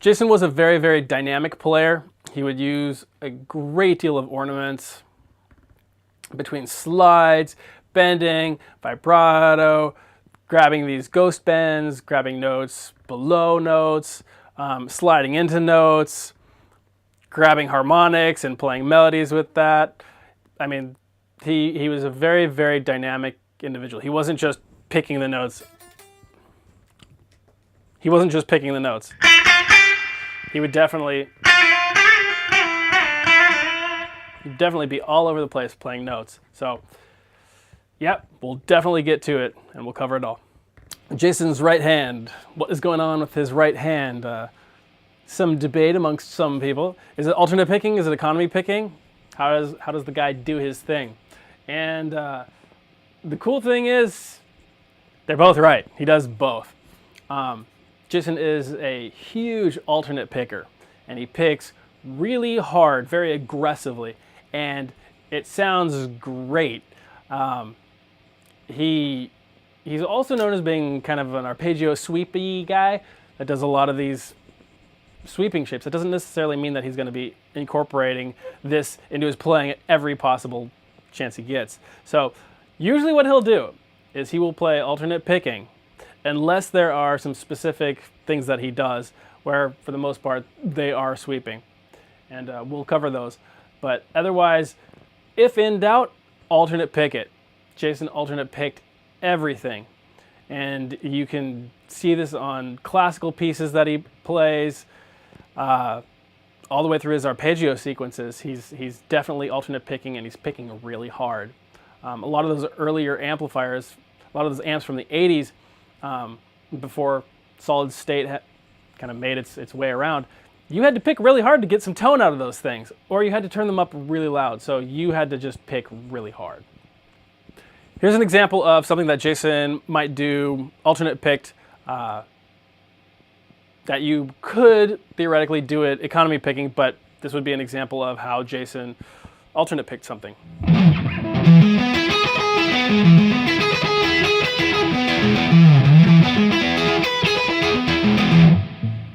Jason was a very, very dynamic player. He would use a great deal of ornaments between slides, bending, vibrato, grabbing these ghost bends, grabbing notes below notes, sliding into notes, grabbing harmonics and playing melodies with that. I mean, he was a very, very dynamic individual. He wasn't just picking the notes. He wasn't just picking the notes. He would definitely be all over the place playing notes. So, yep, we'll definitely get to it, and we'll cover it all. Jason's right hand. What is going on with his right hand? Some debate amongst some people. Is it alternate picking? Is it economy picking? How does the guy do his thing? And the cool thing is, they're both right. He does both. Jason is a huge alternate picker, and he picks really hard, very aggressively, and it sounds great. He's also known as being kind of an arpeggio sweepy guy that does a lot of these sweeping shapes. That doesn't necessarily mean that he's going to be incorporating this into his playing at every possible chance he gets. So usually what he'll do is he will play alternate picking unless there are some specific things that he does where, for the most part, they are sweeping. And we'll cover those. But otherwise, if in doubt, alternate pick it. Jason alternate picked everything. And you can see this on classical pieces that he plays, all the way through his arpeggio sequences. He's definitely alternate picking, and he's picking really hard. A lot of those earlier amplifiers, a lot of those amps from the 80s, before solid state kind of made its way around, you had to pick really hard to get some tone out of those things, or you had to turn them up really loud, so you had to just pick really hard. Here's an example of something that Jason might do alternate picked, that you could theoretically do it economy picking, but this would be an example of how Jason alternate picked something.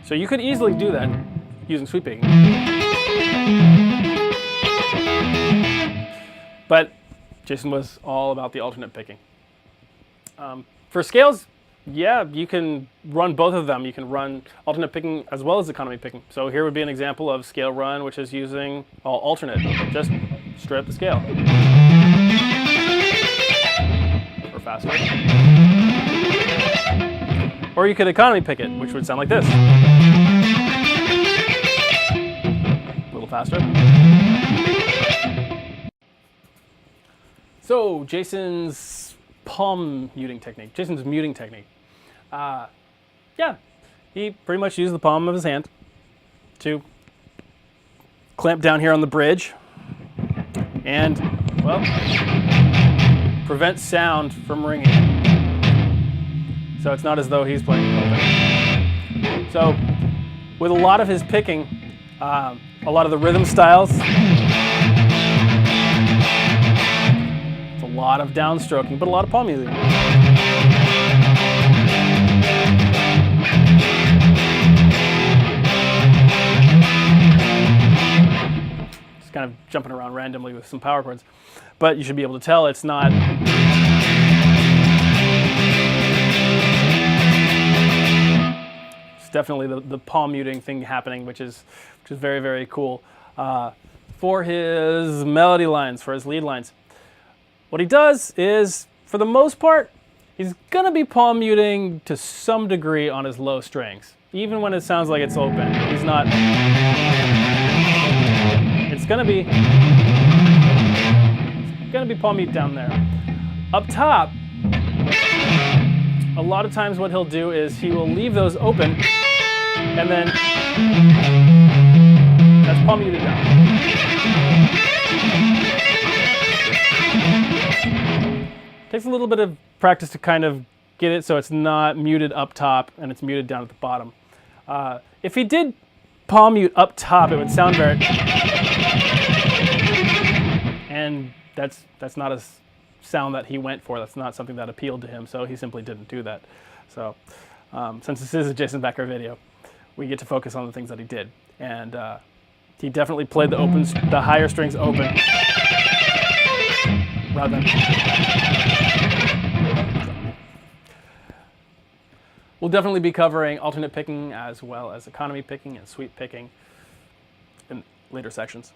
So you could easily do that using sweep picking. But Jason was all about the alternate picking. For scales, yeah, you can run both of them. You can run alternate picking as well as economy picking. So here would be an example of scale run, which is using alternate, just straight up the scale. Or faster. Or you could economy pick it, which would sound like this. A little faster. So Jason's palm muting technique. Jason's muting technique. Yeah, he pretty much used the palm of his hand to clamp down here on the bridge and, well, prevent sound from ringing. So it's not as though he's playing open. So with a lot of his picking, a lot of the rhythm styles, it's a lot of downstroking, but a lot of palm muting. Just kind of jumping around randomly with some power chords. But you should be able to tell it's not definitely the palm muting thing happening, which is very, very cool. For his melody lines, for his lead lines, what he does is, for the most part, he's gonna be palm muting to some degree on his low strings, even when it sounds like it's open. He's not. It's gonna be palm mute down there. Up top, a lot of times what he'll do is he will leave those open, and then that's palm muted down. Takes a little bit of practice to kind of get it so it's not muted up top and it's muted down at the bottom. If he did palm mute up top, it would sound very, and that's not a sound that he went for. That's not something that appealed to him, so he simply didn't do that. So since this is a Jason Becker video, we get to focus on the things that he did. And he definitely played the higher strings open rather than. We'll definitely be covering alternate picking as well as economy picking and sweep picking in later sections.